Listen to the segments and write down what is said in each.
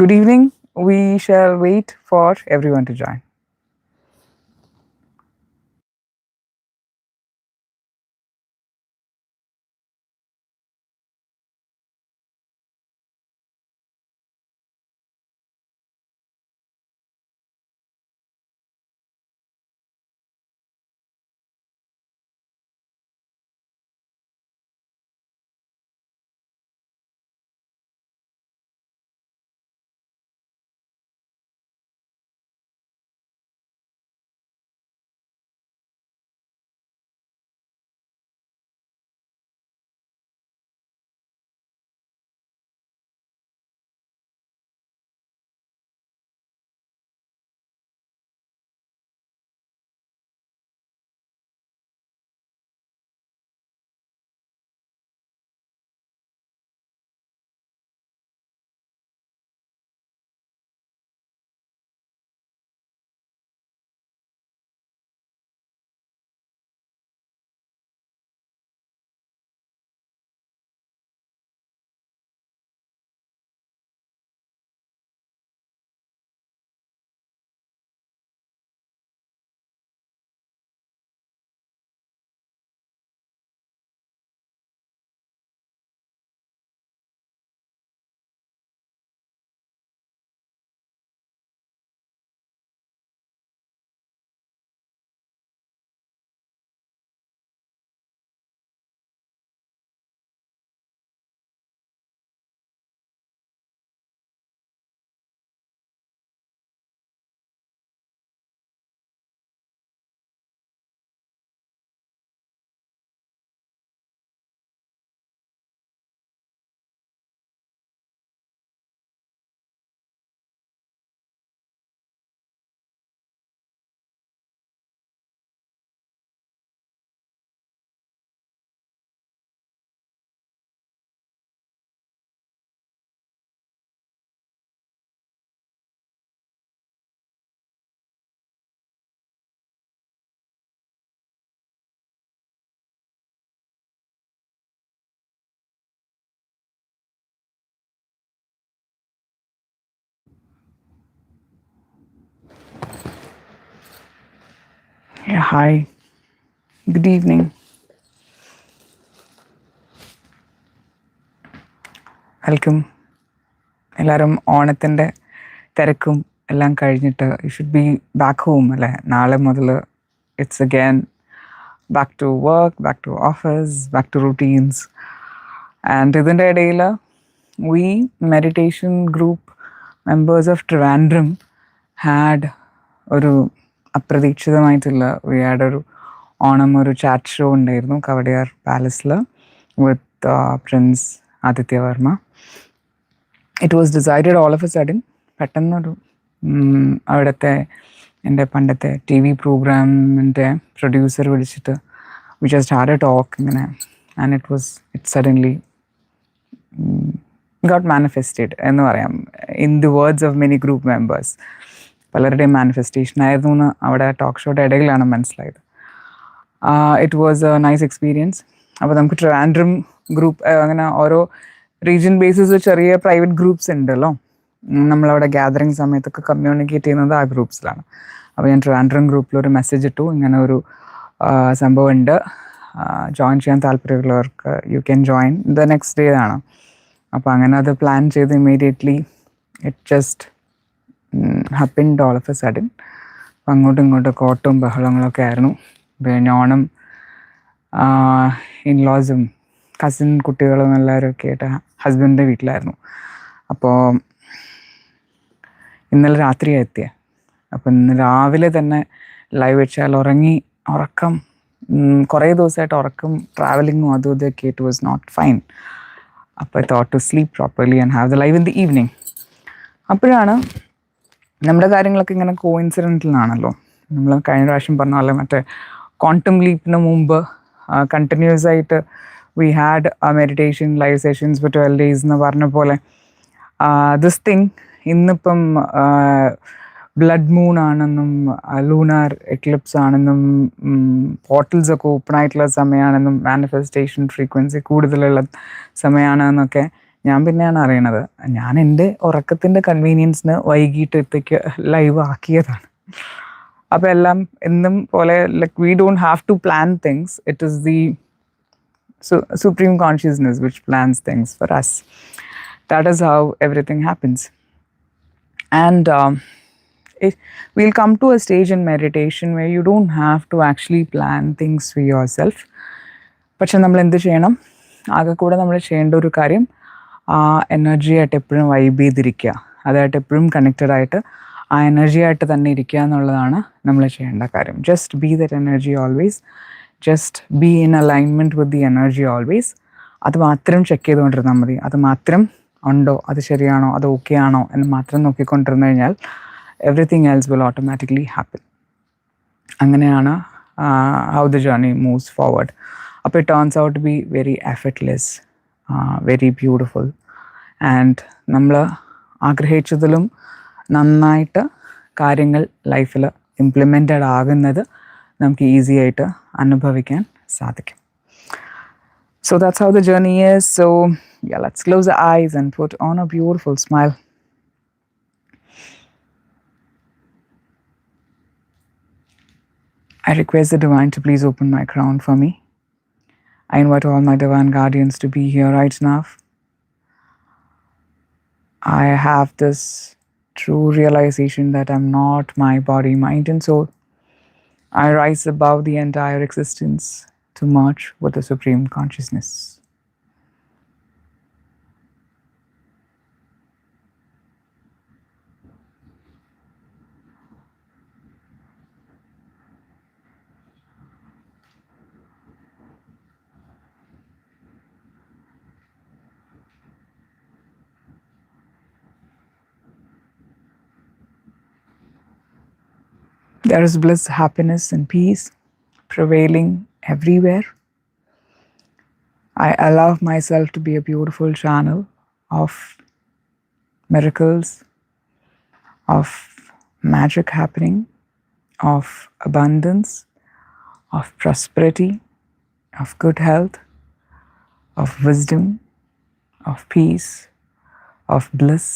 Good evening. We shall wait for everyone to join. Yeah, hi. Good evening. Welcome. എല്ലാവരും ഓണത്തിൻ്റെ തിരക്കും എല്ലാം കഴിഞ്ഞിട്ട് you should be back home അല്ലേ? നാളെ മുതൽ it's again back to work, back to office, back to routines. And ഇതിൻ്റെ ഇടയിൽ we meditation group members of Trivandrum had ഒരു അപ്രതീക്ഷിതമായിട്ടുള്ള വി ഹാഡ് ഒരു ഓണം ഒരു ചാറ്റ് ഷോ ഉണ്ടായിരുന്നു കവടിയാർ പാലസിൽ with prince Aditya Varma. It was decided all of a sudden. പെട്ടെന്നൊരു അവിടുത്തെ എൻ്റെ പണ്ടത്തെ ടി വി പ്രോഗ്രാമിൻ്റെ പ്രൊഡ്യൂസർ വിളിച്ചിട്ട് we just had a talk ഇങ്ങനെ, and it suddenly got manifested എന്ന് പറയാം. In the words of many group members പലരുടെയും മാനിഫെസ്റ്റേഷൻ ആയിരുന്നു എന്ന് അവിടെ ടോക്ക് ഷോയുടെ ഇടയിലാണ് മനസ്സിലായത്. It was a nice experience. അപ്പോൾ നമുക്ക് ട്രിവാൻഡ്രം ഗ്രൂപ്പ് അങ്ങനെ ഓരോ റീജിയൻ ബേസിസ് ചെറിയ പ്രൈവറ്റ് ഗ്രൂപ്പ്സ് ഉണ്ടല്ലോ, നമ്മളവിടെ ഗ്യാതറിങ് സമയത്തൊക്കെ കമ്മ്യൂണിക്കേറ്റ് ചെയ്യുന്നത് ആ ഗ്രൂപ്പ്സിലാണ്. അപ്പോൾ ഞാൻ ട്രിവാൻഡ്രം ഗ്രൂപ്പിൽ ഒരു മെസ്സേജ് ഇട്ടു, ഇങ്ങനെ ഒരു സംഭവം ഉണ്ട്, ജോയിൻ ചെയ്യാൻ താല്പര്യമുള്ളവർക്ക് you can join. The next day ആണ്. അപ്പോൾ അങ്ങനെ അത് പ്ലാൻ ചെയ്ത് immediately it just happened all of a sudden. അപ്പം അങ്ങോട്ടും ഇങ്ങോട്ടും കോട്ടും ബഹളങ്ങളൊക്കെ ആയിരുന്നു. പിന്നെ ഓണം ഇൻലോസും കസിൻ കുട്ടികളും എല്ലാവരും ഒക്കെ ആയിട്ട് ഹസ്ബൻഡിൻ്റെ വീട്ടിലായിരുന്നു. അപ്പോൾ ഇന്നലെ രാത്രിയാണ് എത്തിയത്. അപ്പോൾ ഇന്ന് രാവിലെ തന്നെ ലൈവ് വെച്ചാൽ ഉറക്കം കുറേ ദിവസമായിട്ട് ഉറക്കം ട്രാവലിങ്ങും അതും ഇതൊക്കെ ഇറ്റ് വാസ് നോട്ട് ഫൈൻ. അപ്പോൾ I thought to sleep properly and have the live in the evening. അപ്പോഴാണ് നമ്മുടെ കാര്യങ്ങളൊക്കെ ഇങ്ങനെ കോയിൻസിഡൻ്റലാണല്ലോ. നമ്മൾ കഴിഞ്ഞ പ്രാവശ്യം പറഞ്ഞ പോലെ മറ്റേ ക്വാണ്ടം ലീപ്പിന് മുമ്പ് കണ്ടിന്യൂസ് ആയിട്ട് we had meditation live sessions for 12 days എന്ന് പറഞ്ഞ പോലെ ദിസ് തിങ് ഇന്നിപ്പം ബ്ലഡ് മൂൺ ആണെന്നും ലൂണാർ എക്ലിപ്സ് ആണെന്നും പോർട്ടൽസ് ഒക്കെ ഓപ്പൺ ആയിട്ടുള്ള സമയമാണെന്നും മാനിഫെസ്റ്റേഷൻ ഫ്രീക്വൻസി കൂടുതലുള്ള സമയമാണെന്നൊക്കെ ഞാൻ പിന്നെയാണ് അറിയണത്. ഞാൻ എൻ്റെ ഉറക്കത്തിൻ്റെ കൺവീനിയൻസിന് വൈകിട്ടത്തേക്ക് ലൈവ് ആക്കിയതാണ്. അപ്പോൾ എല്ലാം എന്നും പോലെ like we don't have to plan things. It is the supreme consciousness which plans things for us. That is how everything happens. And we'll come to a stage in meditation where you don't have to actually plan things for yourself. പക്ഷെ നമ്മൾ എന്ത് ചെയ്യണം? ആകെ കൂടെ നമ്മൾ ചെയ്യേണ്ട ഒരു കാര്യം ആ എനർജി ആയിട്ട് എപ്പോഴും വൈബ് ചെയ്തിരിക്കുക, അതായിട്ട് എപ്പോഴും കണക്റ്റഡ് ആയിട്ട് ആ എനർജി ആയിട്ട് തന്നെ ഇരിക്കുക എന്നുള്ളതാണ് നമ്മൾ ചെയ്യേണ്ട കാര്യം. Just be that energy always, just be in alignment with the energy always. അത് മാത്രം ചെക്ക് ചെയ്തുകൊണ്ടിരുന്നാൽ മതി. അത് മാത്രം ഉണ്ടോ, അത് ശരിയാണോ, അത് ഓക്കെ ആണോ എന്ന് മാത്രം നോക്കിക്കൊണ്ടിരുന്നു കഴിഞ്ഞാൽ everything else will automatically happen. അങ്ങനെയാണ് how the journey moves forward. അപ്പോൾ it turns out to be very effortless, very beautiful. And നമ്മൾ ആഗ്രഹിച്ചതിലും നന്നായിട്ട് കാര്യങ്ങൾ ലൈഫിൽ ഇംപ്ലിമെൻറ്റഡ് ആകുന്നത് നമുക്ക് ഈസി ആയിട്ട് അനുഭവിക്കാൻ സാധിക്കും. So that's how the journey is. So yeah, let's close the eyes and put on a beautiful smile. I request the divine to please open my crown for me. I invite all my divine guardians to be here right now. I have this true realization that I'm not my body, mind and soul. I rise above the entire existence to merge with the Supreme Consciousness. There is bliss, happiness, and peace prevailing everywhere. I allow myself to be a beautiful channel of miracles, of magic happening, of abundance, of prosperity, of good health, of wisdom, of peace, of bliss,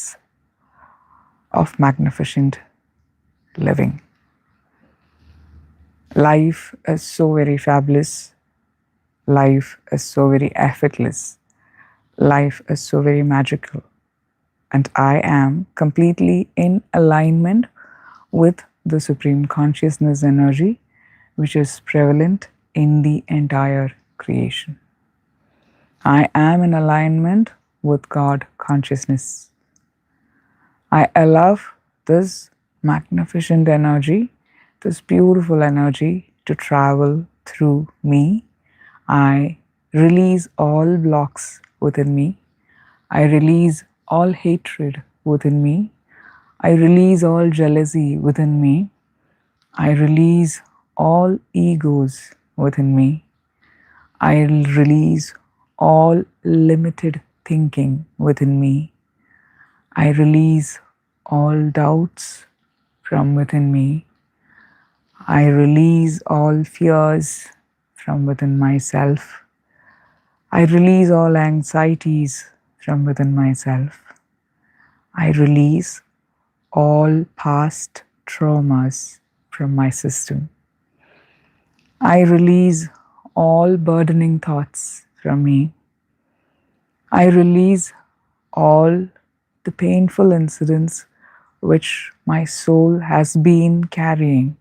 of magnificent living. Life is so very fabulous. Life is so very effortless. Life is so very magical. And I am completely in alignment with the Supreme Consciousness energy, which is prevalent in the entire creation. I am in alignment with God consciousness. I allow this magnificent energy, this beautiful energy to travel through me. I release all blocks within me. I release all hatred within me. I release all jealousy within me. I release all egos within me. I release all limited thinking within me. I release all doubts from within me. I release all fears from within myself. I release all anxieties from within myself. I release all past traumas from my system. I release all burdening thoughts from me. I release all the painful incidents which my soul has been carrying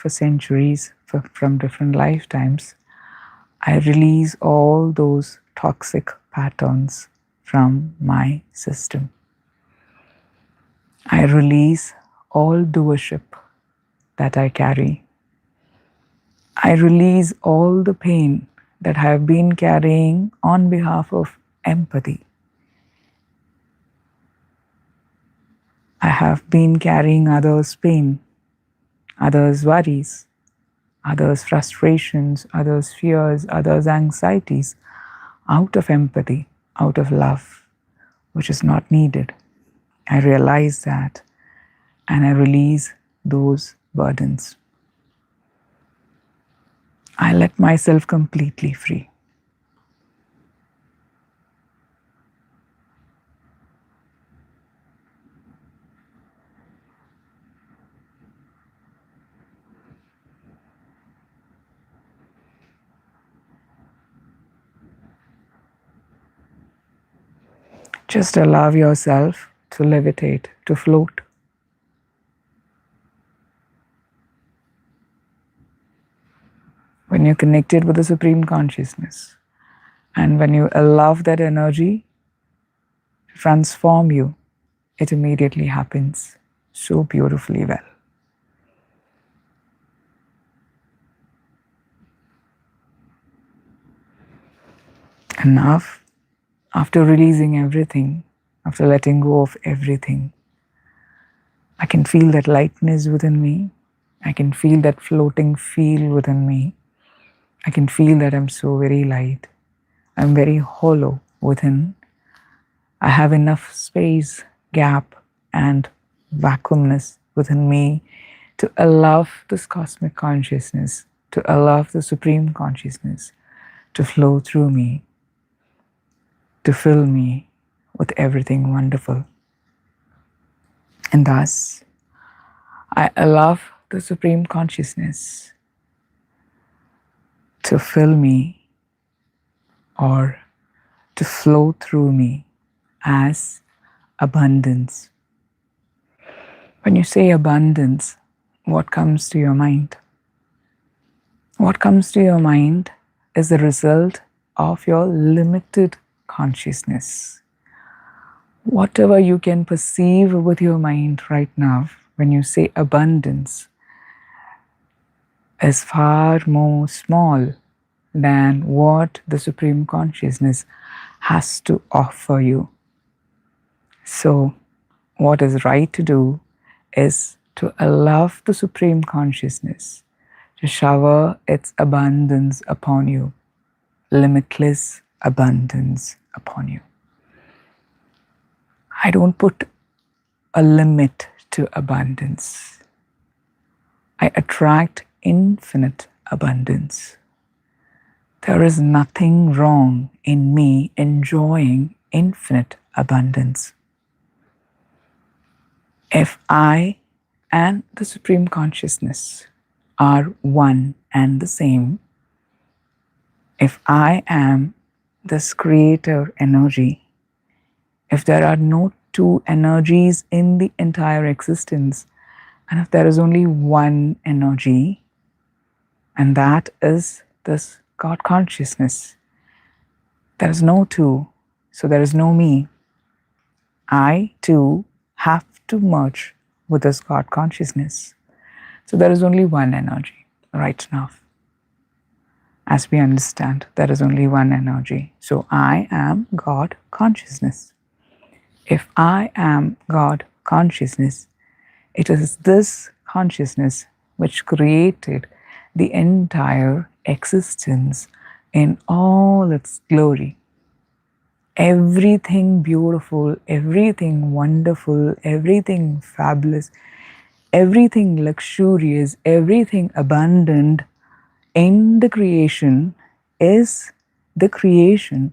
for centuries, from different lifetimes. I release all those toxic patterns from my system. I release all doership that I carry. I release all the pain that I have been carrying on behalf of empathy. I have been carrying others' pain, others' worries, others' frustrations, others' fears, others' anxieties out of empathy, out of love, which is not needed. I realize that and I release those burdens. I let myself completely free. Just allow yourself to levitate, to float. When you're connected with the Supreme Consciousness, and when you allow that energy to transform you, it immediately happens so beautifully well. And now, after releasing everything, after letting go of everything, I can feel that lightness within me. I can feel that floating feel within me. I can feel that I'm so very light. I'm very hollow within. I have enough space, gap, and vacuumness within me to allow this cosmic consciousness, to allow the Supreme Consciousness to flow through me, to fill me with everything wonderful. And thus, I allow the Supreme Consciousness to fill me or to flow through me as abundance. When you say abundance, what comes to your mind? What comes to your mind is the result of your limited consciousness. Whatever you can perceive with your mind right now, when you say abundance, is far more small than what the Supreme Consciousness has to offer you. So, what is right to do is to allow the Supreme Consciousness to shower its abundance upon you, limitless abundance upon you. I don't put a limit to abundance. I attract infinite abundance. There is nothing wrong in me enjoying infinite abundance. If I and the Supreme Consciousness are one and the same, if I am this creator energy, if there are no two energies in the entire existence, and if there is only one energy, and that is this God consciousness, there is no two, so there is no me. I too have to merge with this God consciousness. So there is only one energy right now. As we understand, there is only one energy. So I am God consciousness. If I am God consciousness, it is this consciousness which created the entire existence in all its glory. Everything beautiful, everything wonderful, everything fabulous, everything luxurious, everything abundant in the creation is the creation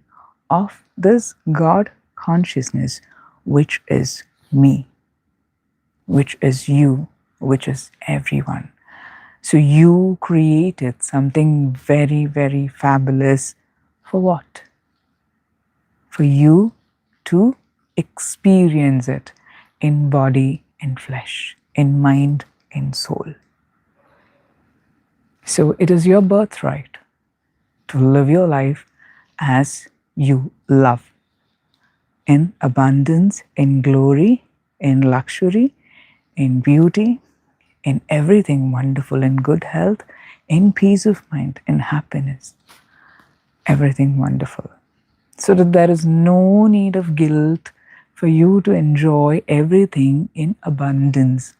of this God consciousness, which is me, which is you, which is everyone. So you created something very, very fabulous for what? For you to experience it in body, in flesh, in mind, in soul. So it is your birthright to live your life as you love, in abundance, in glory, in luxury, in beauty, in everything wonderful, in good health, in peace of mind, in happiness, everything wonderful. So that there is no need of guilt for you to enjoy everything in abundance.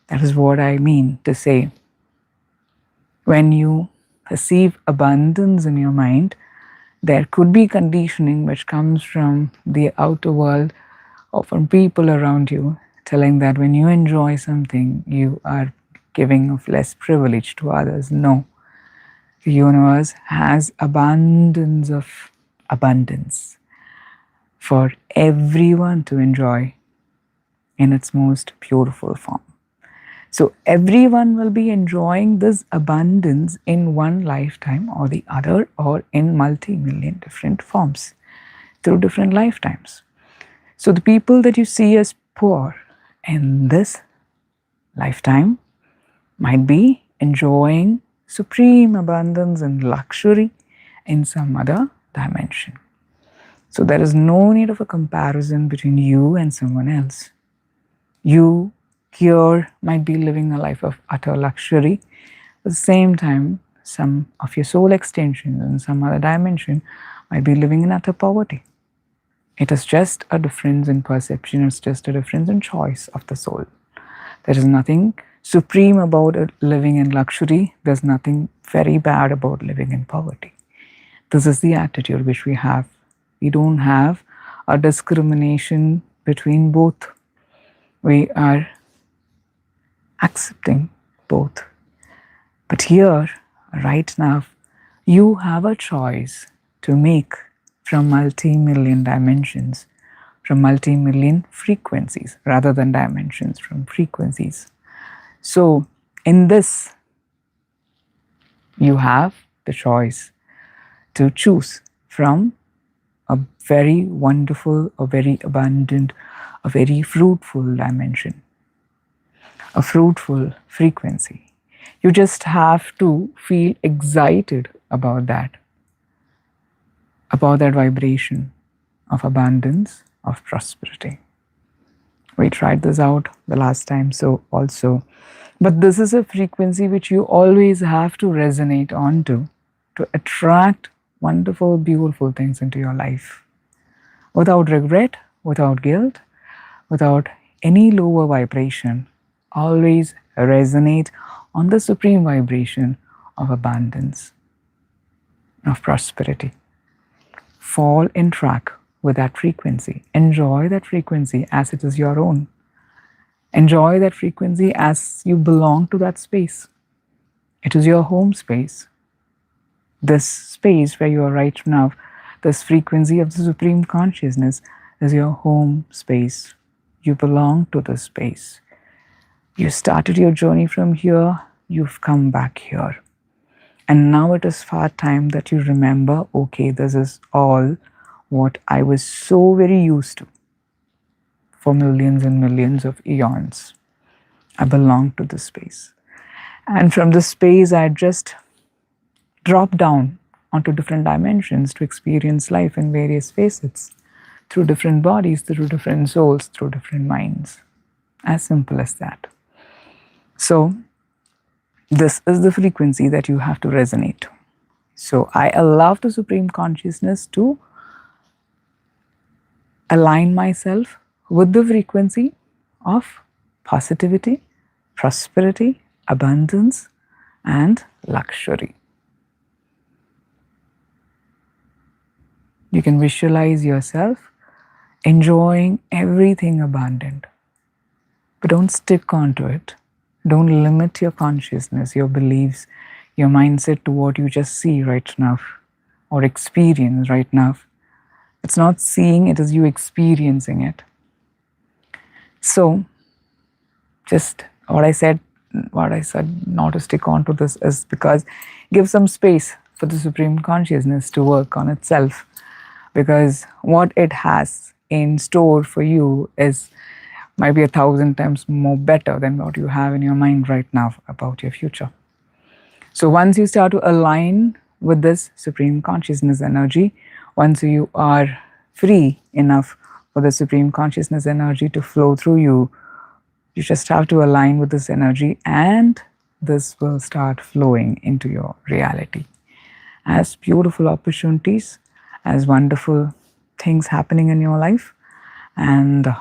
That is what I mean to say. When you perceive abundance in your mind, there could be conditioning which comes from the outer world or from people around you, telling that when you enjoy something, you are giving of less privilege to others. No. The universe has abundance of abundance for everyone to enjoy in its most beautiful form. So everyone will be enjoying this abundance in one lifetime or the other, or in multi-million different forms through different lifetimes. So the people that you see as poor in this lifetime might be enjoying supreme abundance and luxury in some other dimension. So there is no need of a comparison between you and someone else. You here might be living a life of utter luxury. At the same time, some of your soul extensions in some other dimension might be living in utter poverty. It is just a difference in perception, it's just a difference in choice of the soul. There is nothing supreme about living in luxury. There's nothing very bad about living in poverty. This is the attitude which we have. We don't have a discrimination between both. We are accepting both. But here, right now, you have a choice to make from multi-million dimensions, from multi-million frequencies, rather than dimensions, from frequencies. So in this, you have the choice to choose from a very wonderful, a very abundant, a very fruitful dimension, a fruitful frequency. You just have to feel excited about that vibration of abundance, of prosperity. We tried this out the last time, so also. But this is a frequency which you always have to resonate onto to attract wonderful, beautiful things into your life. Without regret, without guilt, without any lower vibration. Always resonate on the supreme vibration of abundance, of prosperity. Fall in track with that frequency. Enjoy that frequency as it is your own. Enjoy that frequency as you belong to that space. It is your home space. This space where you are right now, this frequency of the Supreme Consciousness is your home space. You belong to this space. You started your journey from here, you've come back here. And now it is far time that you remember, okay, this is all what I was so very used to for millions and millions of eons. I belong to this space. And from this space, I just drop down onto different dimensions to experience life in various facets, through different bodies, through different souls, through different minds. As simple as that. So, this is the frequency that you have to resonate to. So, I allow the Supreme Consciousness to align myself with the frequency of positivity, prosperity, abundance, and luxury. You can visualize yourself enjoying everything abundant, but don't stick onto it. Don't limit your consciousness, your beliefs, your mindset to what you just see right now or experience right now. It's not seeing, it is you experiencing it. So, just what I said not to stick on to this is because give some space for the Supreme Consciousness to work on itself, because what it has in store for you is might be 1,000 times more better than what you have in your mind right now about your future. So once you start to align with this Supreme Consciousness energy, once you are free enough for the Supreme Consciousness energy to flow through you, you just have to align with this energy and this will start flowing into your reality. As beautiful opportunities, as wonderful things happening in your life, and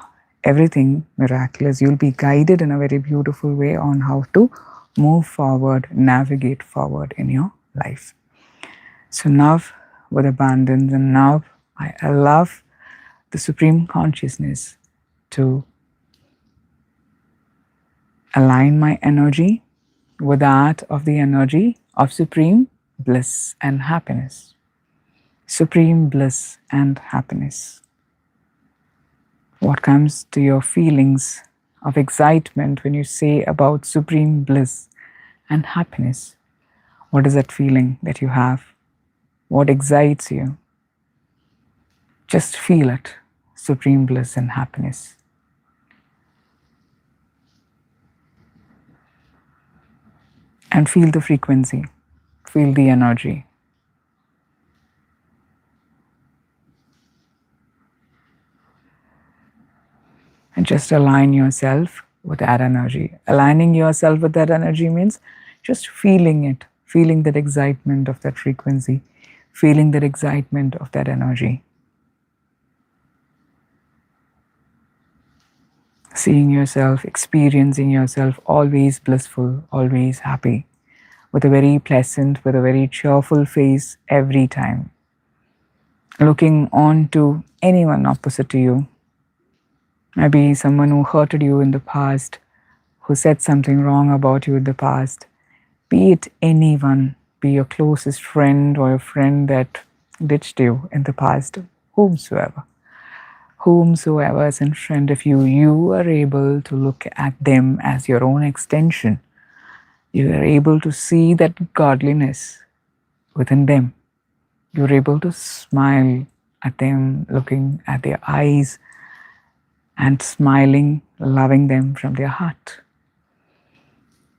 everything miraculous. You'll be guided in a very beautiful way on how to move forward, navigate forward in your life. So now with abundance, and now I allow the Supreme Consciousness to align my energy with that of the energy of supreme bliss and happiness. Supreme bliss and happiness. What comes to your feelings of excitement when you say about supreme bliss and happiness? What is that feeling that you have? What excites you? Just feel it. supreme bliss and happiness. And feel the frequency, feel the energy. And just align yourself with that energy. Aligning yourself with that energy means just feeling it, feeling that excitement of that frequency, feeling that excitement of that energy. Seeing yourself, experiencing yourself always blissful, always happy, with a very pleasant, with a very cheerful face every time. Looking on to anyone opposite to you, maybe someone who hurted you in the past, who said something wrong about you in the past, be it anyone, be your closest friend or a friend that ditched you in the past, whomsoever is in front of you, you are able to look at them as your own extension. You are able to see that godliness within them. You're able to smile at them, looking at their eyes and smiling, loving them from their heart.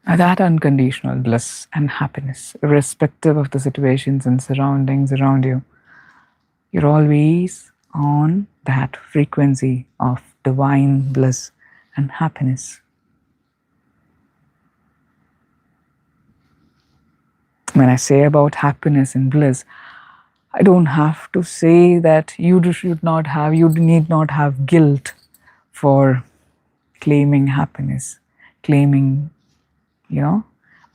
That unconditional bliss and happiness, irrespective of the situations and surroundings around you, you're always on that frequency of divine bliss and happiness. When I say about happiness and bliss, I don't have to say that you need not have guilt for claiming happiness, claiming,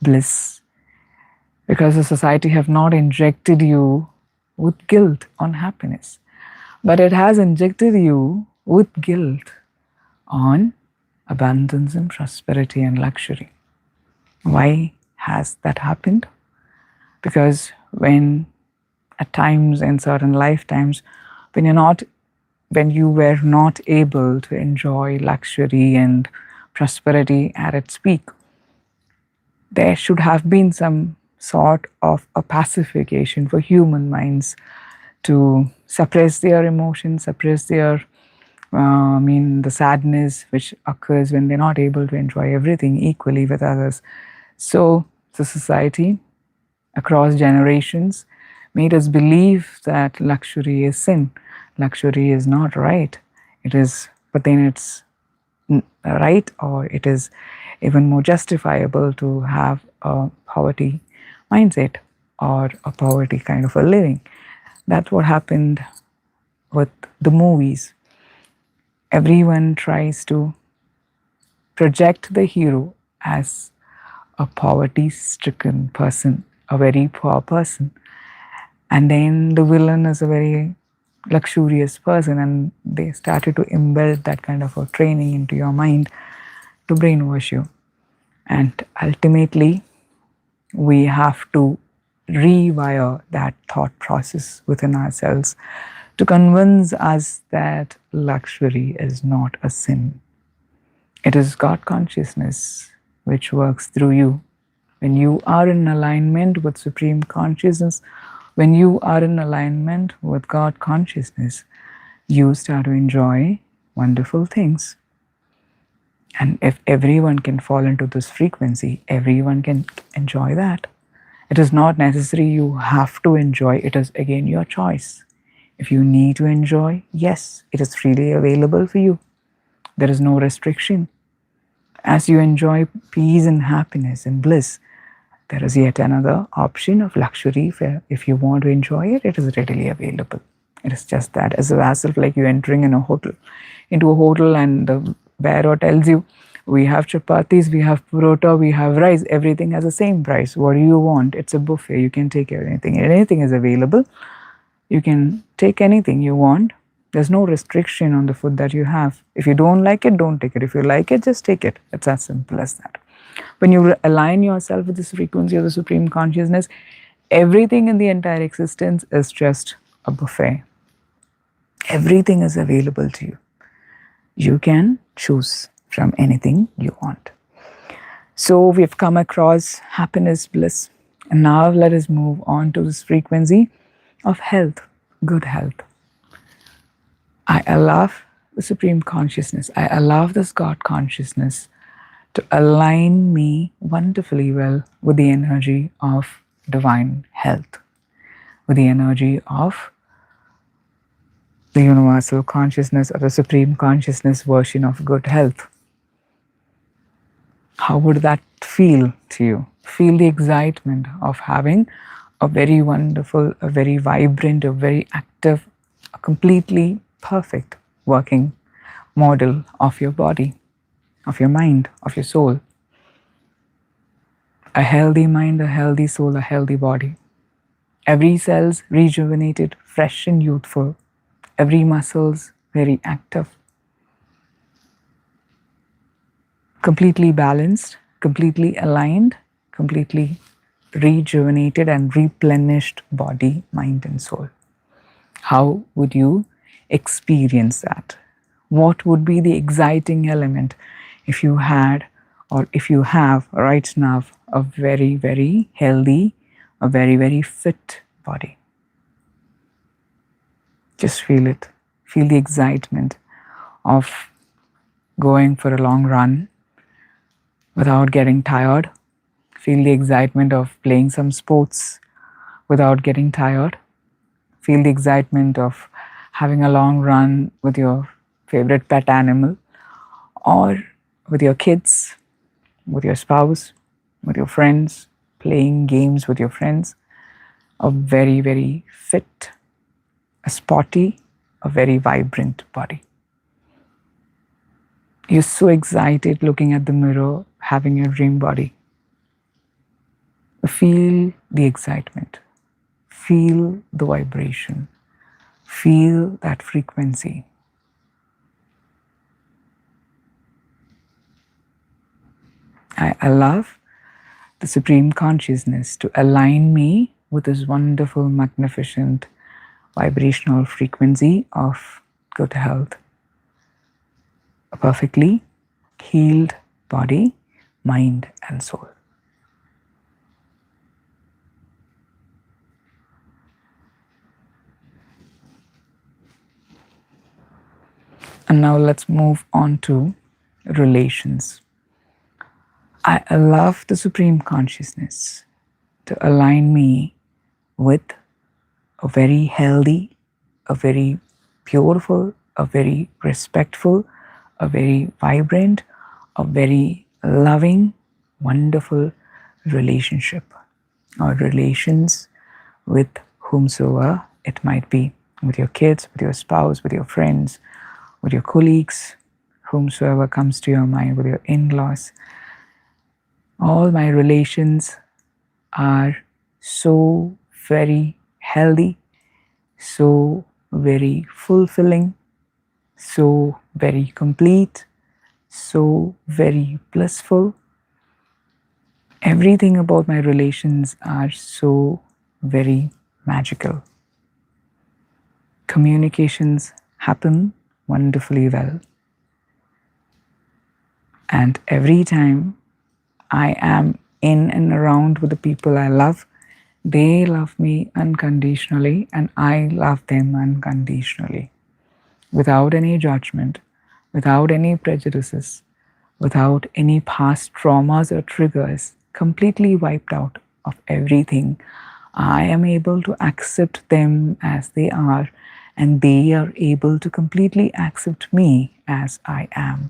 bliss, because the society have not injected you with guilt on happiness, but it has injected you with guilt on abundance and prosperity and luxury. Why has that happened? Because when at times in certain lifetimes, when you were not able to enjoy luxury and prosperity at its peak, there should have been some sort of a pacification for human minds to suppress their emotions, suppress their, the sadness which occurs when they're not able to enjoy everything equally with others. So the society across generations made us believe that luxury is sin. Luxury is not right. But then it's right, or it is even more justifiable to have a poverty mindset or a poverty kind of a living. That's what happened with the movies. Everyone tries to project the hero as a poverty-stricken person, a very poor person. And then the villain is a very luxurious person, and they started to embed that kind of a training into your mind to brainwash you. And ultimately, we have to rewire that thought process within ourselves to convince us that luxury is not a sin. It is God consciousness which works through you. When you are in alignment with Supreme Consciousness, when you are in alignment with God consciousness, you start to enjoy wonderful things. And if everyone can fall into this frequency, everyone can enjoy that. It is not necessary you have to enjoy. It is again your choice. If you need to enjoy, yes, it is freely available for you. There is no restriction. As you enjoy peace and happiness and bliss, there is yet another option of luxury. If you want to enjoy it, it is readily available. It is just that, as a vassal, like you entering into a hotel, and the bearer tells you, we have chapatis, we have parota, we have rice, everything has the same price. What do you want? It's a buffet. You can take anything. Anything is available. You can take anything you want. There's no restriction on the food that you have. If you don't like it, don't take it. If you like it, just take it. It's as simple as that. When you align yourself with this frequency of the Supreme Consciousness, everything in the entire existence is just a buffet. Everything is available to you. You can choose from anything you want. So we've come across happiness, bliss, and now let us move on to this frequency of health, good health. I love the Supreme Consciousness. I allow this God consciousness to align me wonderfully well with the energy of divine health, with the energy of the universal consciousness or the Supreme Consciousness version of good health. How would that feel to you? Feel the excitement of having a very wonderful, a very vibrant, a very active, a completely perfect working model of your body, of your mind, of your soul. A healthy mind, a healthy soul, a healthy body. Every cell's rejuvenated, fresh and youthful. Every muscle's very active. Completely balanced, completely aligned, completely rejuvenated and replenished body, mind, and soul. How would you experience that? What would be the exciting element if you had or if you have right now a very, very healthy, a very, very fit body? Just feel it. Feel the excitement of going for a long run without getting tired. Feel the excitement of playing some sports without getting tired. Feel the excitement of having a long run with your favorite pet animal or with your kids, with your spouse, with your friends, playing games with your friends. A very, very fit, a sporty, a very vibrant body. You're so excited looking at the mirror, having your dream body. Feel the excitement. Feel the vibration. Feel that frequency. I allow the Supreme Consciousness to align me with this wonderful, magnificent vibrational frequency of good health. A perfectly healed body, mind, and soul. And now let's move on to relations. I allow the Supreme Consciousness to align me with a very healthy, a very beautiful, a very respectful, a very vibrant, a very loving, wonderful relationship or relations with whomsoever it might be, with your kids, with your spouse, with your friends, with your colleagues, whomsoever comes to your mind, with your in-laws. All my relations are so very healthy, so very fulfilling, so very complete, so very blissful. Everything about my relations are so very magical. Communications happen wonderfully well. And every time I am in and around with the people I love, they love me unconditionally and I love them unconditionally. Without any judgment, without any prejudices, without any past traumas or triggers, completely wiped out of everything. I am able to accept them as they are, and they are able to completely accept me as I am.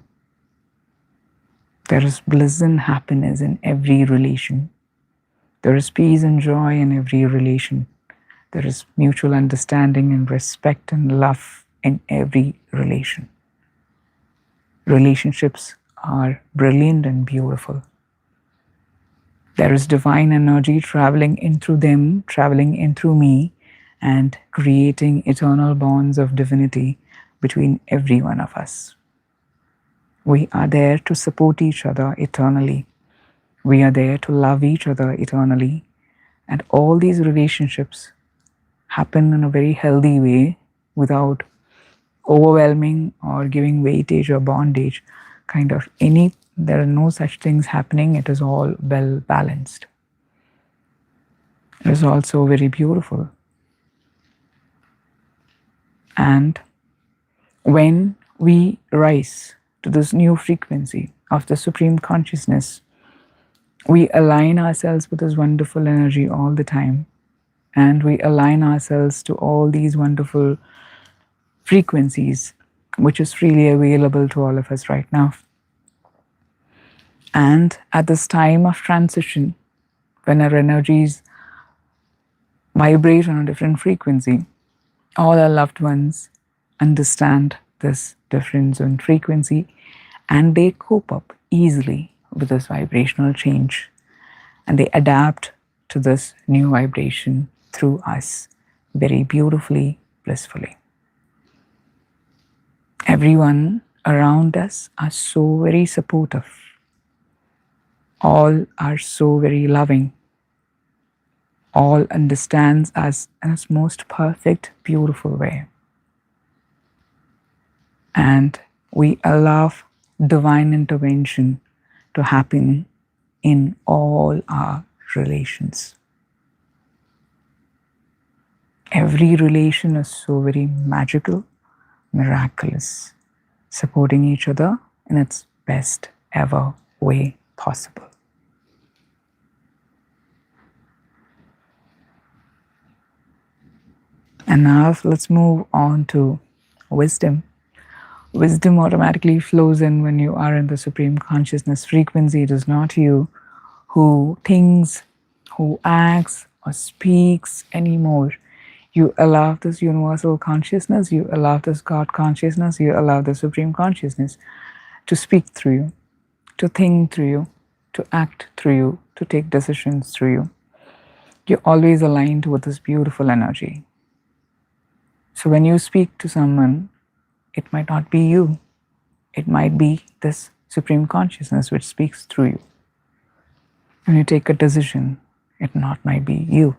There is bliss and happiness in every relation. There is peace and joy in every relation. There is mutual understanding and respect and love in every relation. Relationships are brilliant and beautiful. There is divine energy traveling in through them, traveling in through me, and creating eternal bonds of divinity between every one of us. We are there to support each other eternally. We are there to love each other eternally. And all these relationships happen in a very healthy way without overwhelming or giving weightage or bondage kind of any. There are no such things happening. It is all well balanced. It is also very beautiful. And when we rise to this new frequency of the Supreme Consciousness. We align ourselves with this wonderful energy all the time, and we align ourselves to all these wonderful frequencies, which is freely available to all of us right now. And at this time of transition, when our energies vibrate on a different frequency, all our loved ones understand this difference in frequency and they cope up easily with this vibrational change and they adapt to this new vibration through us very beautifully, blissfully. Everyone around us are so very supportive. All are so very loving. All understands us in its most perfect, beautiful way. And we allow divine intervention to happen in all our relations. Every relation is so very magical, miraculous, supporting each other in its best ever way possible. And now let's move on to wisdom. Wisdom automatically flows in when you are in the Supreme Consciousness frequency. It is not you who thinks, who acts, or speaks anymore. You allow this universal consciousness, you allow this God consciousness, you allow the Supreme Consciousness to speak through you, to think through you, to act through you, to take decisions through you. You're always aligned with this beautiful energy. So when you speak to someone, it might not be you. It might be this Supreme Consciousness which speaks through you. When you take a decision, it might be you.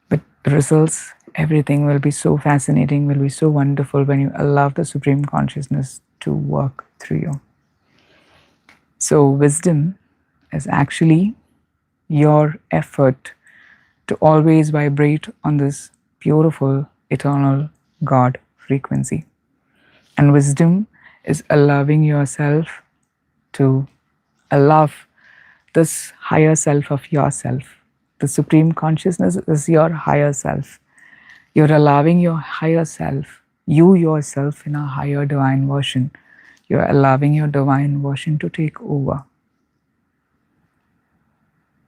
But the results, everything will be so fascinating, will be so wonderful when you allow the Supreme Consciousness to work through you. So wisdom is actually your effort to always vibrate on this beautiful, eternal God frequency. And wisdom is allowing yourself to allow this higher self of yourself. The Supreme Consciousness is your higher self. You're allowing your higher self, you yourself in a higher divine version. You're allowing your divine version to take over,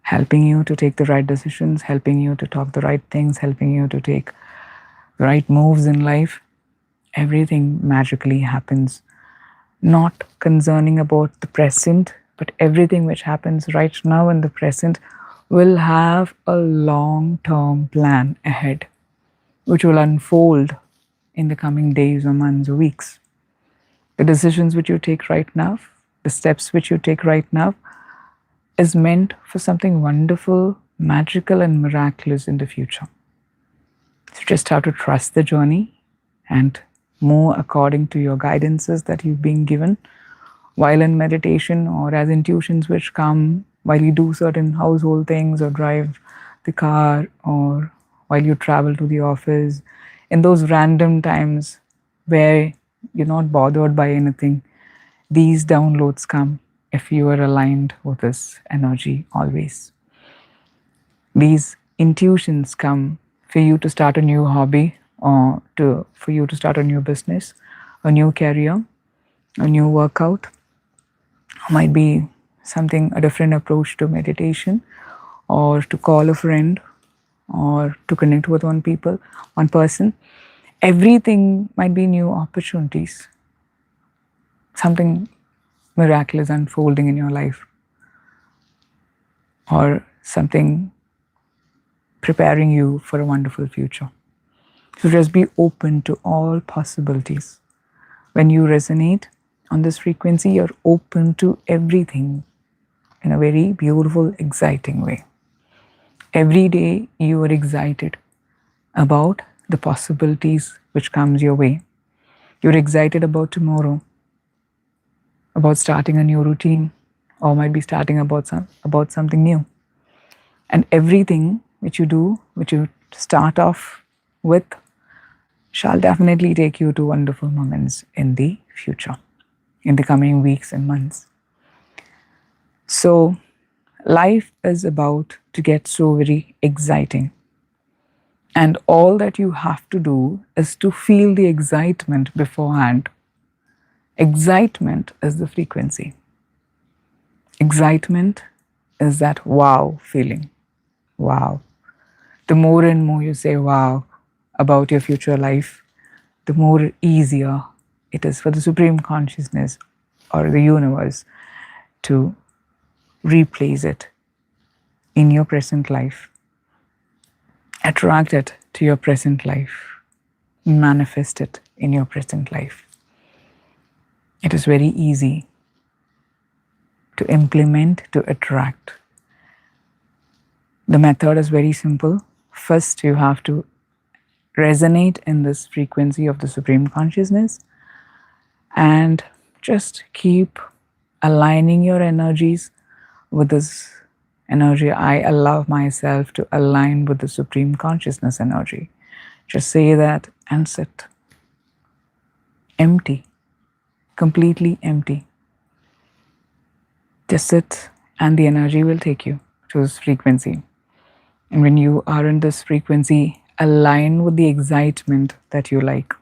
helping you to take the right decisions, helping you to talk the right things, helping you to take the right moves in life. Everything magically happens, not concerning about the present, but everything which happens right now in the present will have a long-term plan ahead, which will unfold in the coming days or months or weeks. The decisions which you take right now, the steps which you take right now, is meant for something wonderful, magical, and miraculous in the future. So just have to trust the journey and move according to your guidances that you've been given while in meditation or as intuitions which come while you do certain household things or drive the car or while you travel to the office. In those random times where you're not bothered by anything, these downloads come if you are aligned with this energy always. These intuitions come for you to start a new hobby or for you to start a new business, a new career, a new workout. Might be something, a different approach to meditation, or to call a friend, or to connect with one person. Everything might be new opportunities. Something miraculous unfolding in your life, or something preparing you for a wonderful future. So just be open to all possibilities. When you resonate on this frequency, you're open to everything in a very beautiful, exciting way. Every day you are excited about the possibilities which comes your way. You're excited about tomorrow, about starting a new routine, or might be starting about something new. And everything which you do, which you start off with, shall definitely take you to wonderful moments in the future, in the coming weeks and months. So, life is about to get so very exciting. And all that you have to do is to feel the excitement beforehand. Excitement is the frequency. Excitement is that wow feeling. Wow. The more and more you say wow about your future life, the more easier it is for the Supreme Consciousness or the universe to replace it in your present life, attract it to your present life, manifest it in your present life. It is very easy to implement, to attract. The method is very simple. First, you have to resonate in this frequency of the Supreme Consciousness and just keep aligning your energies with this energy. I allow myself to align with the Supreme Consciousness energy. Just say that and sit. Empty, completely empty. Just sit and the energy will take you to this frequency. And when you are in this frequency, align with the excitement that you like,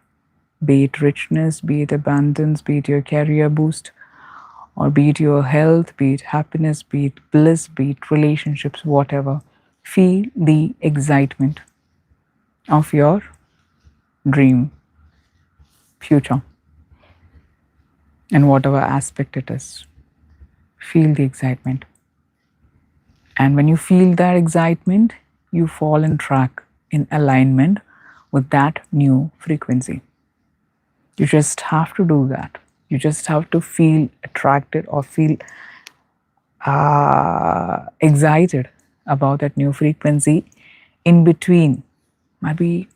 be it richness, be it abundance, be it your career boost, or be it your health, be it happiness, be it bliss, be it relationships, whatever. Feel the excitement of your dream future in whatever aspect it is. Feel the excitement. And when you feel that excitement, you fall in track, in alignment with that new frequency. You just have to do that. You just have to feel attracted or feel excited about that new frequency in between, maybe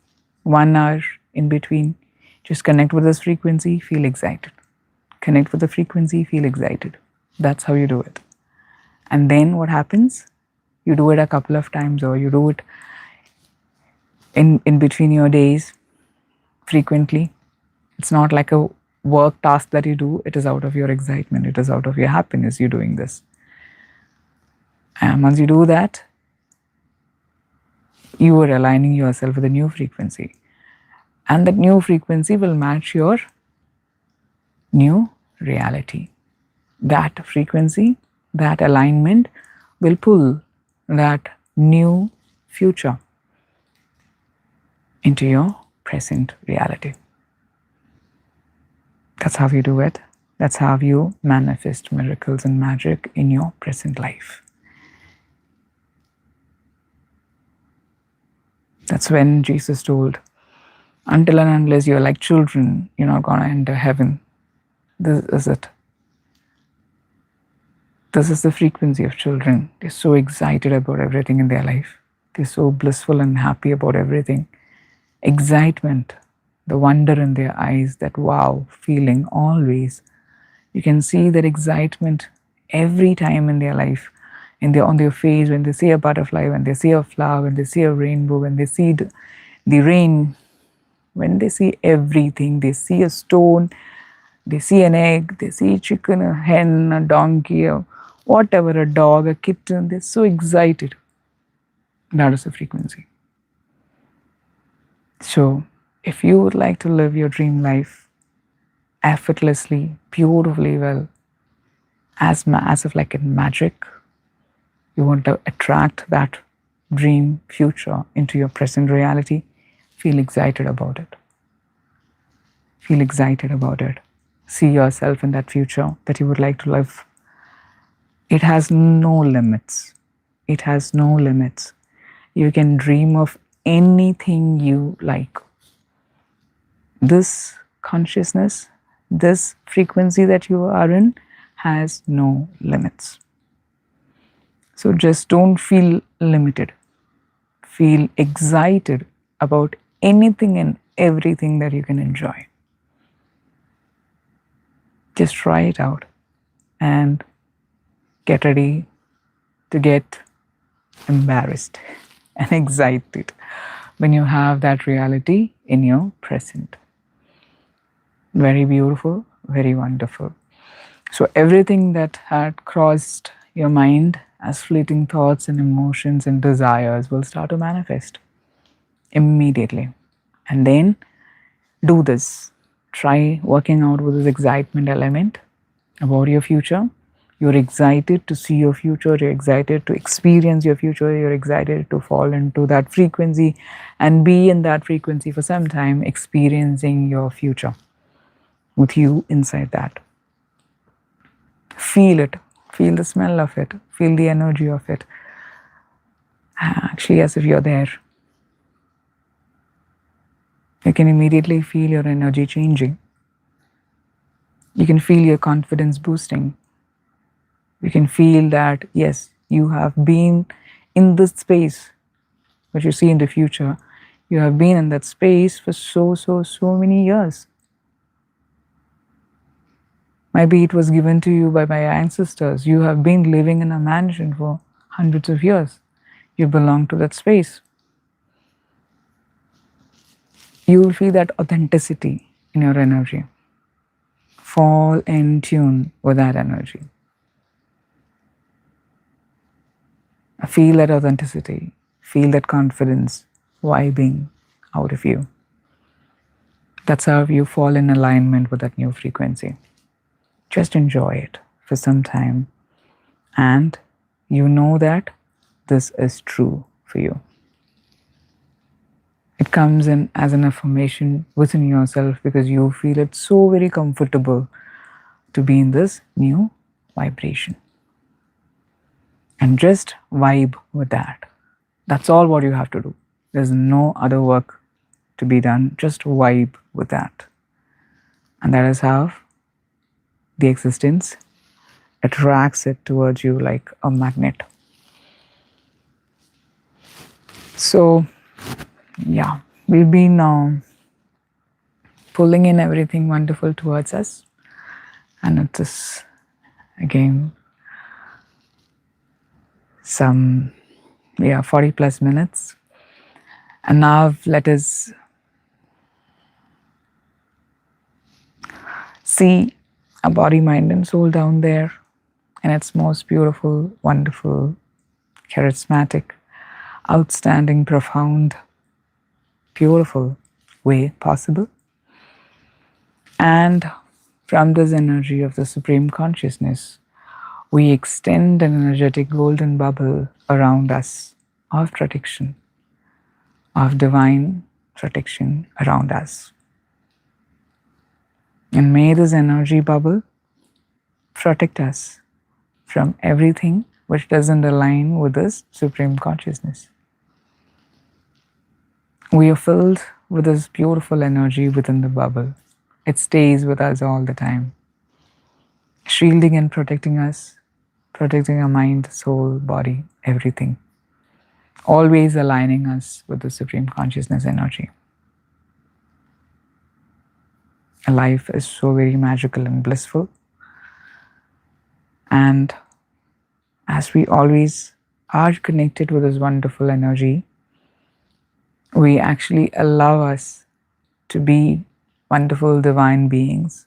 1 hour in between. Just connect with this frequency, feel excited. Connect with the frequency, feel excited. That's how you do it. And then what happens? You do it a couple of times, or you do it in between your days frequently. It's not like a work task that you do. It is out of your excitement. It is out of your happiness you're doing this. And once you do that, you are aligning yourself with a new frequency. And that new frequency will match your new reality. That frequency, that alignment will pull that new future into your present reality. That's how you do it. That's how you manifest miracles and magic in your present life. That's when Jesus told, until and unless you're like children, you're not going to enter heaven. This is it. This is the frequency of children. They're so excited about everything in their life. They're so blissful and happy about everything. Excitement, the wonder in their eyes, that wow feeling always. You can see that excitement every time in their life, on their face, when they see a butterfly, when they see a flower, when they see a rainbow, when they see the rain, when they see everything, they see a stone, they see an egg, they see a chicken, a hen, a donkey, or whatever, a dog, a kitten. They're so excited. That is the frequency. So, if you would like to live your dream life effortlessly, beautifully well, as if like in magic, you want to attract that dream future into your present reality, feel excited about it. Feel excited about it. See yourself in that future that you would like to live. It has no limits. It has no limits. You can dream of anything you like. This consciousness, this frequency that you are in has no limits. So just don't feel limited. Feel excited about anything and everything that you can enjoy. Just try it out and get ready to get embarrassed and excited when you have that reality in your present. Very beautiful, very wonderful. So everything that had crossed your mind as fleeting thoughts and emotions and desires will start to manifest immediately. And then do this. Try working out with this excitement element about your future. You're excited to see your future, you're excited to experience your future, you're excited to fall into that frequency and be in that frequency for some time, experiencing your future with you inside that. Feel it, feel the smell of it, feel the energy of it. Actually, as if you're there. You can immediately feel your energy changing. You can feel your confidence boosting. You can feel that, yes, you have been in this space, what you see in the future. You have been in that space for so many years. Maybe it was given to you by my ancestors. You have been living in a mansion for hundreds of years. You belong to that space. You will feel that authenticity in your energy. Fall in tune with that energy. Feel that authenticity. Feel that confidence vibing out of you. That's how you fall in alignment with that new frequency. Just enjoy it for some time. And you know that this is true for you. It comes in as an affirmation within yourself because you feel it so very comfortable to be in this new vibration. And just vibe with that. That's all what you have to do. There's no other work to be done. Just vibe with that. And that is how the existence attracts it towards you like a magnet. So, yeah, we've been pulling in everything wonderful towards us. And it is, again, 40 plus minutes. And now let us see a body, mind, and soul down there in its most beautiful, wonderful, charismatic, outstanding, profound, beautiful way possible. And from this energy of the Supreme Consciousness, we extend an energetic golden bubble around us of protection, of divine protection around us. And may this energy bubble protect us from everything which doesn't align with this Supreme Consciousness. We are filled with this beautiful energy within the bubble. It stays with us all the time, shielding and protecting us, protecting our mind, soul, body, everything. Always aligning us with the Supreme Consciousness energy. Life is so very magical and blissful. And as we always are connected with this wonderful energy, we actually allow us to be wonderful divine beings.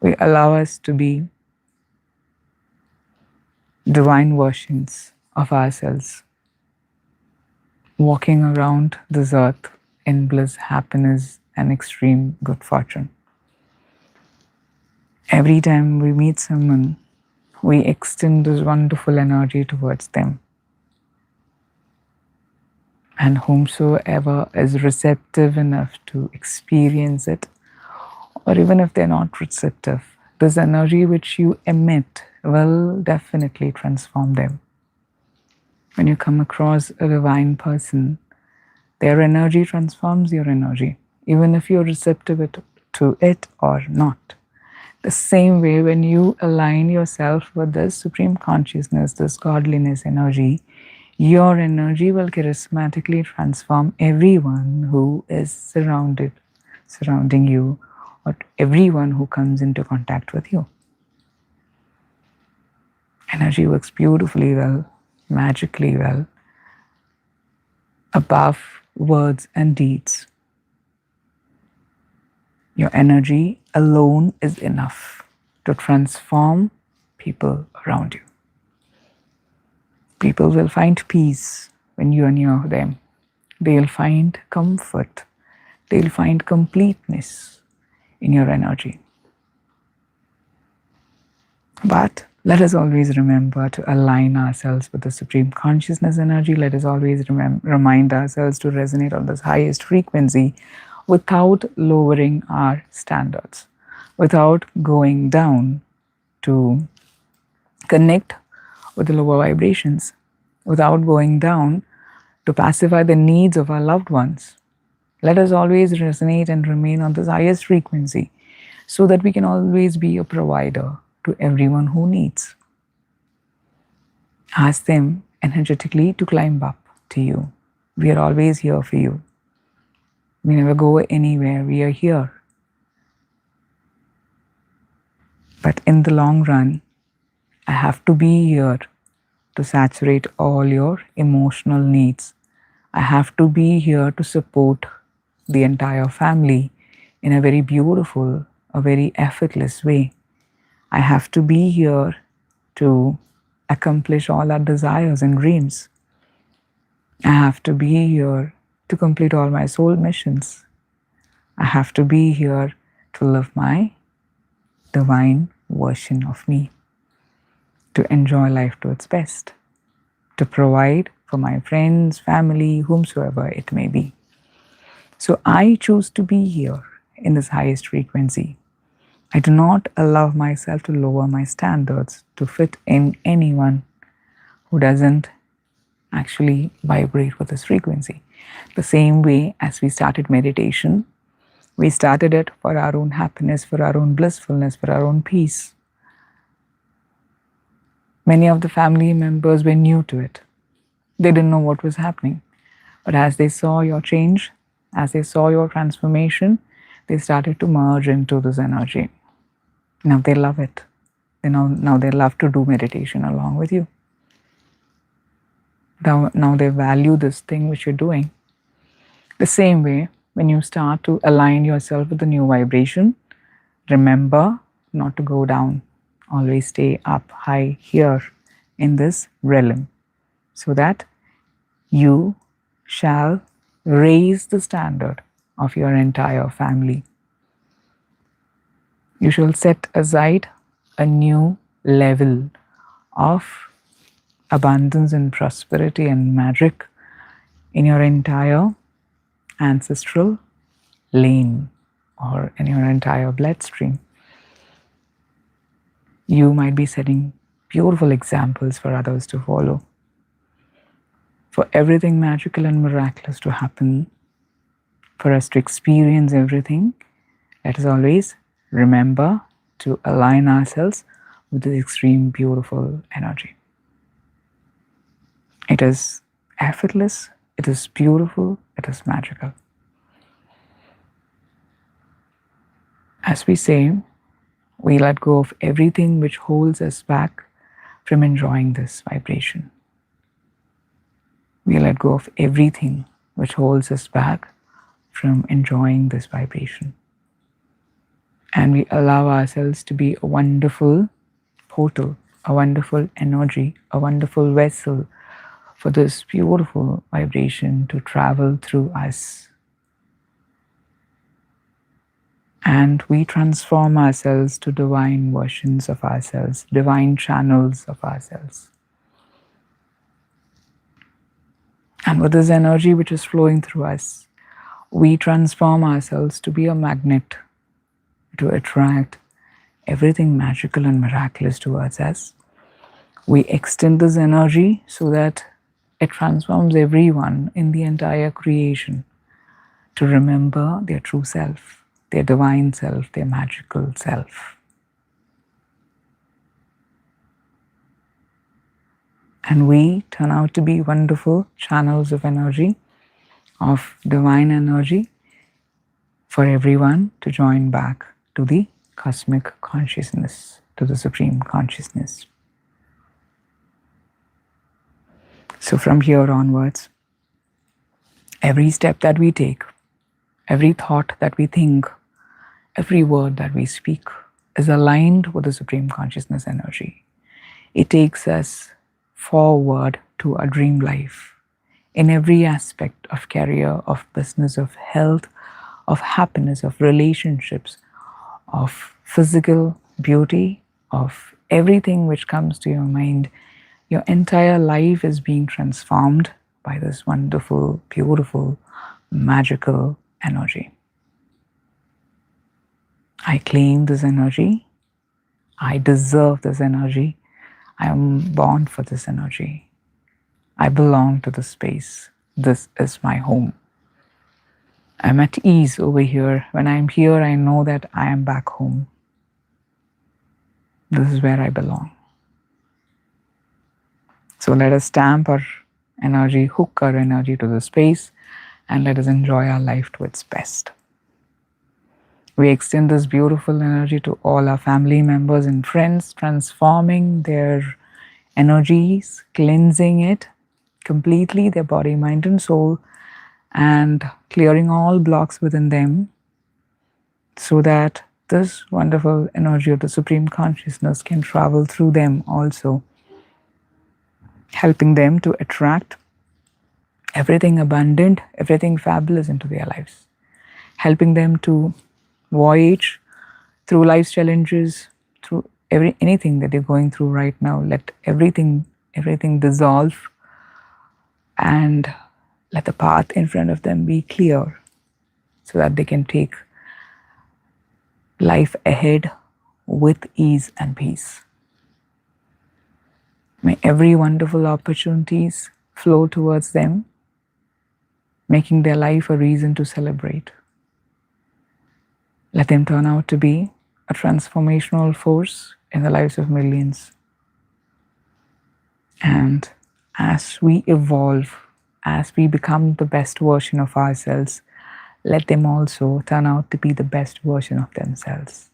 We allow us to be divine versions of ourselves, walking around this earth in bliss, happiness, and extreme good fortune. Every time we meet someone, we extend this wonderful energy towards them. And whomsoever is receptive enough to experience it, or even if they're not receptive, this energy which you emit will definitely transform them. When you come across a divine person, their energy transforms your energy, even if you're receptive to it or not. The same way, when you align yourself with this Supreme Consciousness, this godliness energy, your energy will charismatically transform everyone who is surrounding you, or everyone who comes into contact with you. Energy works beautifully well, magically well, above words and deeds. Your energy alone is enough to transform people around you. People will find peace when you are near them. They'll find comfort. They'll find completeness in your energy. But let us always remember to align ourselves with the Supreme Consciousness energy. Let us always remind ourselves to resonate on this highest frequency without lowering our standards, without going down to connect with the lower vibrations, without going down to pacify the needs of our loved ones. Let us always resonate and remain on this highest frequency so that we can always be a provider to everyone who needs. Ask them energetically to climb up to you. We are always here for you. We never go anywhere. We are here. But in the long run, I have to be here to saturate all your emotional needs. I have to be here to support the entire family in a very beautiful, a very effortless way. I have to be here to accomplish all our desires and dreams. I have to be here to complete all my soul missions. I have to be here to live my divine version of me, to enjoy life to its best, to provide for my friends, family, whomsoever it may be. So I choose to be here in this highest frequency. I do not allow myself to lower my standards to fit in anyone who doesn't actually vibrate with this frequency. The same way as we started meditation, we started it for our own happiness, for our own blissfulness, for our own peace. Many of the family members were new to it. They didn't know what was happening. But as they saw your change, as they saw your transformation, they started to merge into this energy. Now they love it. Now they love to do meditation along with you. Now they value this thing which you're doing. The same way, when you start to align yourself with the new vibration, remember not to go down. Always stay up high here in this realm so that you shall raise the standard of your entire family. You shall set aside a new level of abundance and prosperity and magic in your entire ancestral lane or in your entire bloodstream. You might be setting beautiful examples for others to follow. For everything magical and miraculous to happen, for us to experience everything, let us always remember to align ourselves with this extreme beautiful energy. It is effortless, it is beautiful, it is magical. As we say, we let go of everything which holds us back from enjoying this vibration. We let go of everything which holds us back from enjoying this vibration. And we allow ourselves to be a wonderful portal, a wonderful energy, a wonderful vessel for this beautiful vibration to travel through us. And we transform ourselves to divine versions of ourselves, divine channels of ourselves. And with this energy which is flowing through us, we transform ourselves to be a magnet to attract everything magical and miraculous towards us. We extend this energy so that it transforms everyone in the entire creation to remember their true self, their divine self, their magical self. And we turn out to be wonderful channels of energy, of divine energy, for everyone to join back to the cosmic consciousness, to the supreme consciousness. So from here onwards, every step that we take, every thought that we think, Every word that we speak is aligned with the Supreme Consciousness energy. It takes us forward to a dream life in every aspect of career, of business, of health, of happiness, of relationships, of physical beauty, of everything which comes to your mind. Your entire life is being transformed by this wonderful, beautiful, magical energy. I claim this energy. I deserve this energy. I am born for this energy. I belong to this space. This is my home. I'm at ease over here. When I'm here, I know that I am back home. This is where I belong. So let us stamp our energy, hook our energy to the space, and let us enjoy our life to its best. We extend this beautiful energy to all our family members and friends, transforming their energies, cleansing it completely, their body, mind, and soul, and clearing all blocks within them so that this wonderful energy of the Supreme Consciousness can travel through them also, helping them to attract everything abundant, everything fabulous into their lives, helping them to voyage through life's challenges, through anything that they're going through right now. Let everything dissolve, and let the path in front of them be clear so that they can take life ahead with ease and peace. May every wonderful opportunities flow towards them, making their life a reason to celebrate. Let them turn out to be a transformational force in the lives of millions. And as we evolve, as we become the best version of ourselves, let them also turn out to be the best version of themselves.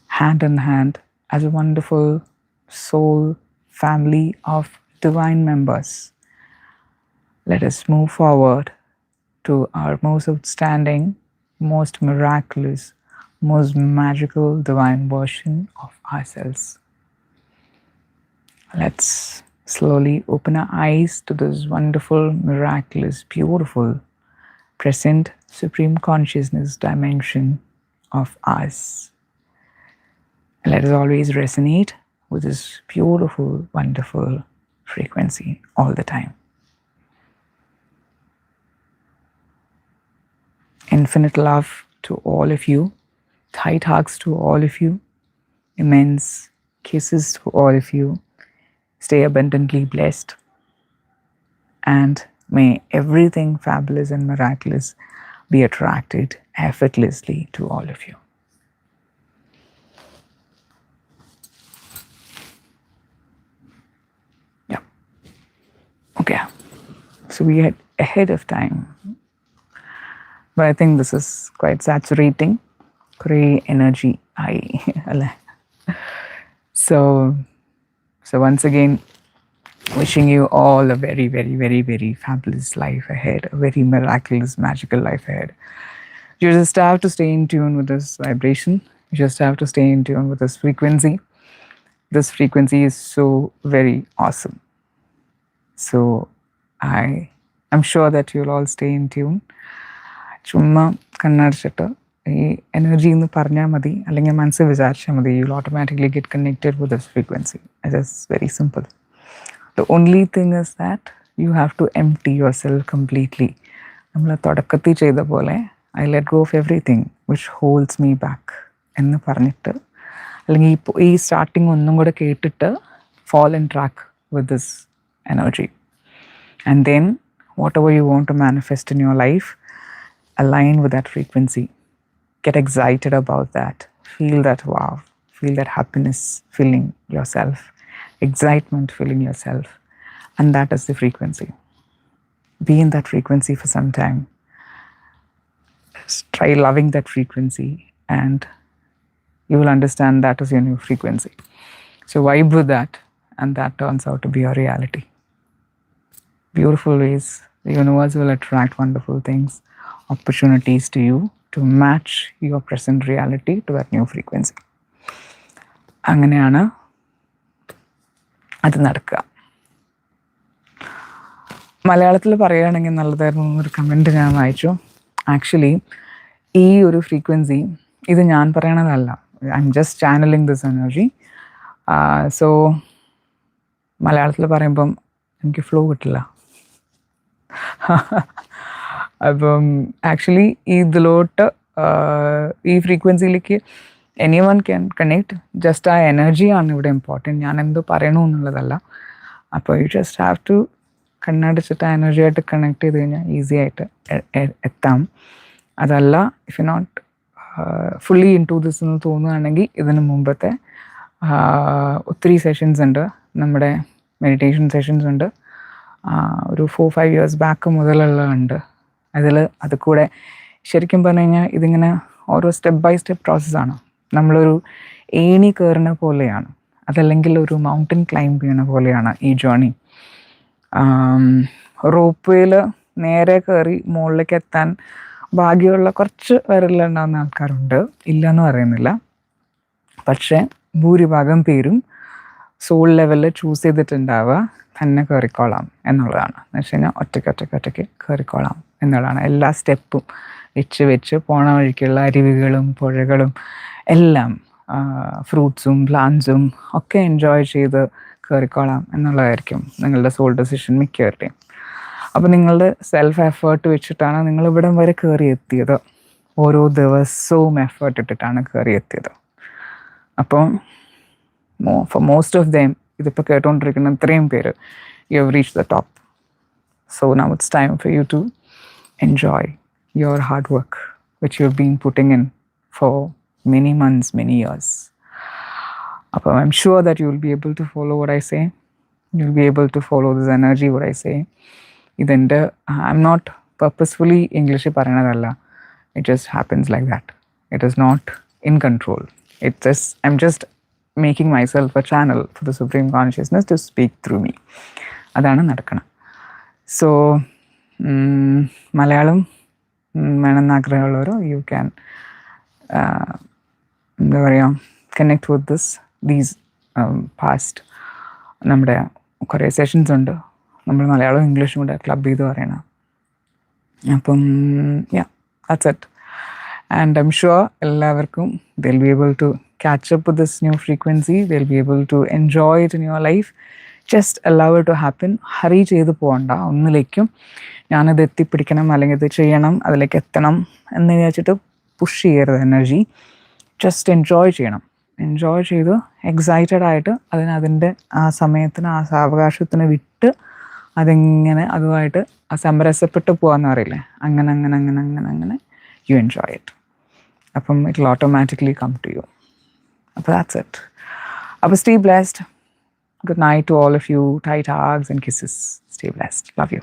Hand in hand, as a wonderful soul family of divine members, let us move forward to our most outstanding, most miraculous, most magical divine version of ourselves. Let's slowly open our eyes to this wonderful, miraculous, beautiful, present Supreme Consciousness dimension of us. And let us always resonate with this beautiful, wonderful frequency all the time. Infinite love to all of you, tight hugs to all of you, immense kisses to all of you. Stay abundantly blessed, and may everything fabulous and miraculous be attracted effortlessly to all of you. Yeah. Okay. So we are ahead of time, but I think this is quite saturating. Great energy. So once again, wishing you all a very, very, very, very fabulous life ahead, a very miraculous, magical life ahead. You just have to stay in tune with this vibration. You just have to stay in tune with this frequency. This frequency is so very awesome. So I'm sure that you'll all stay in tune. ചുമ്മാ കണ്ണടച്ചിട്ട് ഈ energy എന്ന് പറഞ്ഞാൽ മതി, അല്ലെങ്കിൽ മനസ്സിൽ വിചാരിച്ചാൽ മതി. You will automatically get connected with this frequency. It is very simple. The only thing is that you have to empty yourself completely. നമ്മൾ തുടക്കത്തിൽ ചെയ്ത പോലെ I let go of everything which holds me back എന്ന് പറഞ്ഞിട്ട്, അല്ലെങ്കിൽ ഈ starting ഒന്നും കൂടെ കേട്ടിട്ട് fall in track with this energy. And then whatever you want to manifest in your life, align with that frequency. Get excited about that. Feel that wow. Feel that happiness filling yourself. Excitement filling yourself. And that is the frequency. Be in that frequency for some time. Just try loving that frequency, and you will understand that is your new frequency. So vibe with that, and that turns out to be your reality. Beautiful ways. The universe will attract wonderful things, opportunities to you to match your present reality to that new frequency. അങ്ങനെയാണ് അത് നടക്കുക. മലയാളത്തിൽ പറയുകയാണെങ്കിൽ നല്ലതായിരുന്നു എന്നൊരു comment ഞാൻ വായിച്ചു. Actually ഈ ഒരു ഫ്രീക്വൻസി ഇത് ഞാൻ പറയണതല്ല, I am just channelling this energy. So മലയാളത്തിൽ പറയുമ്പം എനിക്ക് ഫ്ലോ കിട്ടില്ല. അപ്പം ആക്ച്വലി ഇതിലോട്ട് ഈ ഫ്രീക്വൻസിയിലേക്ക് എനിവൺ ക്യാൻ കണക്ട്. ജസ്റ്റ് ആ എനർജിയാണ് ഇവിടെ ഇമ്പോർട്ടൻറ്റ്, ഞാൻ എന്തോ പറയണമെന്നുള്ളതല്ല. അപ്പോൾ യു ജസ്റ്റ് ഹാവ് ടു കണ്ണടച്ചിട്ട് ആ എനർജിയായിട്ട് കണക്ട് ചെയ്ത് കഴിഞ്ഞാൽ ഈസി ആയിട്ട് എത്താം. അതല്ല, if you not fully into this എന്ന് തോന്നുകയാണെങ്കിൽ ഇതിന് മുമ്പത്തെ ഒത്തിരി സെഷൻസ് ഉണ്ട്, നമ്മുടെ മെഡിറ്റേഷൻ സെഷൻസ് ഉണ്ട്, ഒരു 4-5 years ബാക്ക് മുതലുള്ളതുണ്ട്. അത് കൂടെ ശരിക്കും പറഞ്ഞു കഴിഞ്ഞാൽ ഇതിങ്ങനെ ഓരോ സ്റ്റെപ്പ് ബൈ സ്റ്റെപ്പ് പ്രോസസ്സാണ്. നമ്മളൊരു ഏണി കയറുന്ന പോലെയാണ്, അതല്ലെങ്കിൽ ഒരു മൗണ്ടൻ ക്ലൈംബ് ചെയ്യുന്ന പോലെയാണ് ഈ ജേർണി. റോപ്പ് വേയിൽ നേരെ കയറി മുകളിലേക്ക് എത്താൻ ഭാഗ്യമുള്ള കുറച്ച് പേരിലുണ്ടാകുന്ന ആൾക്കാരുണ്ട്, ഇല്ലയെന്ന് പറയുന്നില്ല. പക്ഷേ ഭൂരിഭാഗം പേരും സോൾ ലെവലിൽ ചൂസ് ചെയ്തിട്ടുണ്ടാവുക തന്നെ കയറിക്കോളാം എന്നുള്ളതാണ്. എന്ന് വെച്ച് കഴിഞ്ഞാൽ ഒറ്റയ്ക്ക് കയറിക്കോളാം എന്നുള്ളതാണ്. എല്ലാ സ്റ്റെപ്പും വെച്ച് പോണ വഴിക്കുള്ള അരുവികളും പുഴകളും എല്ലാം ഫ്രൂട്ട്സും പ്ലാന്റ്സും ഒക്കെ എൻജോയ് ചെയ്ത് കയറിക്കോളാം എന്നുള്ളതായിരിക്കും നിങ്ങളുടെ സോൾ ഡെസിഷൻ മിക്കവരുടെയും. അപ്പോൾ നിങ്ങളുടെ സെൽഫ് എഫേർട്ട് വെച്ചിട്ടാണ് നിങ്ങൾ ഇവിടം വരെ കയറി എത്തിയത്. ഓരോ ദിവസവും എഫേർട്ട് ഇട്ടിട്ടാണ് കയറി എത്തിയത്. അപ്പം ഫോർ മോസ്റ്റ് ഓഫ് ദെം ഇതിപ്പോൾ കേട്ടുകൊണ്ടിരിക്കുന്ന ഇത്രയും പേര്, you have reach the top. So now it's time for you to enjoy your hard work which you've been putting in for many months, many years. I'm sure that you'll be able to follow what I say. You'll be able to follow this energy, what I say. I'm not purposefully English paranadalla. It just happens like that. It is not in control. I'm just making myself a channel for the Supreme Consciousness to speak through me. Adana nadakana. So Malayalam വേണമെന്ന് ആഗ്രഹമുള്ളവരോ you can എന്താ പറയുക connect with these past. നമ്മുടെ കുറേ sessions ഉണ്ട്, നമ്മൾ മലയാളവും ഇംഗ്ലീഷും കൂടെ ക്ലബ് ചെയ്ത് പറയണം. അപ്പം that's it. And I'm sure എല്ലാവർക്കും they'll be able to catch up with this new frequency. They'll be able to enjoy it in your life. Just allow it to happen. Hurry ചെയ്ത് പോകണ്ട ഒന്നിലേക്കും. ഞാനത് എത്തിപ്പിടിക്കണം, അല്ലെങ്കിൽ ഇത് ചെയ്യണം, അതിലേക്ക് എത്തണം എന്ന് വിചാരിച്ചിട്ട് പുഷ് ചെയ്യരുത് എനർജി. ജസ്റ്റ് എൻജോയ് ചെയ്യണം. എൻജോയ് ചെയ്ത് എക്സൈറ്റഡ് ആയിട്ട് അതിൻ്റെ ആ സമയത്തിന് ആ സാവകാശത്തിന് വിട്ട് അതിങ്ങനെ അതുമായിട്ട് ആ സമരസപ്പെട്ട് പോകാമെന്ന് പറയില്ലേ, അങ്ങനെ യു എൻജോയ് ഇറ്റ്. അപ്പം it will automatically come to you. അപ്പോൾ ദാറ്റ്സ് ഇറ്റ്. അപ്പോൾ stay blessed. Good night to all of you. Tight hugs and kisses. Stay blessed. Love you.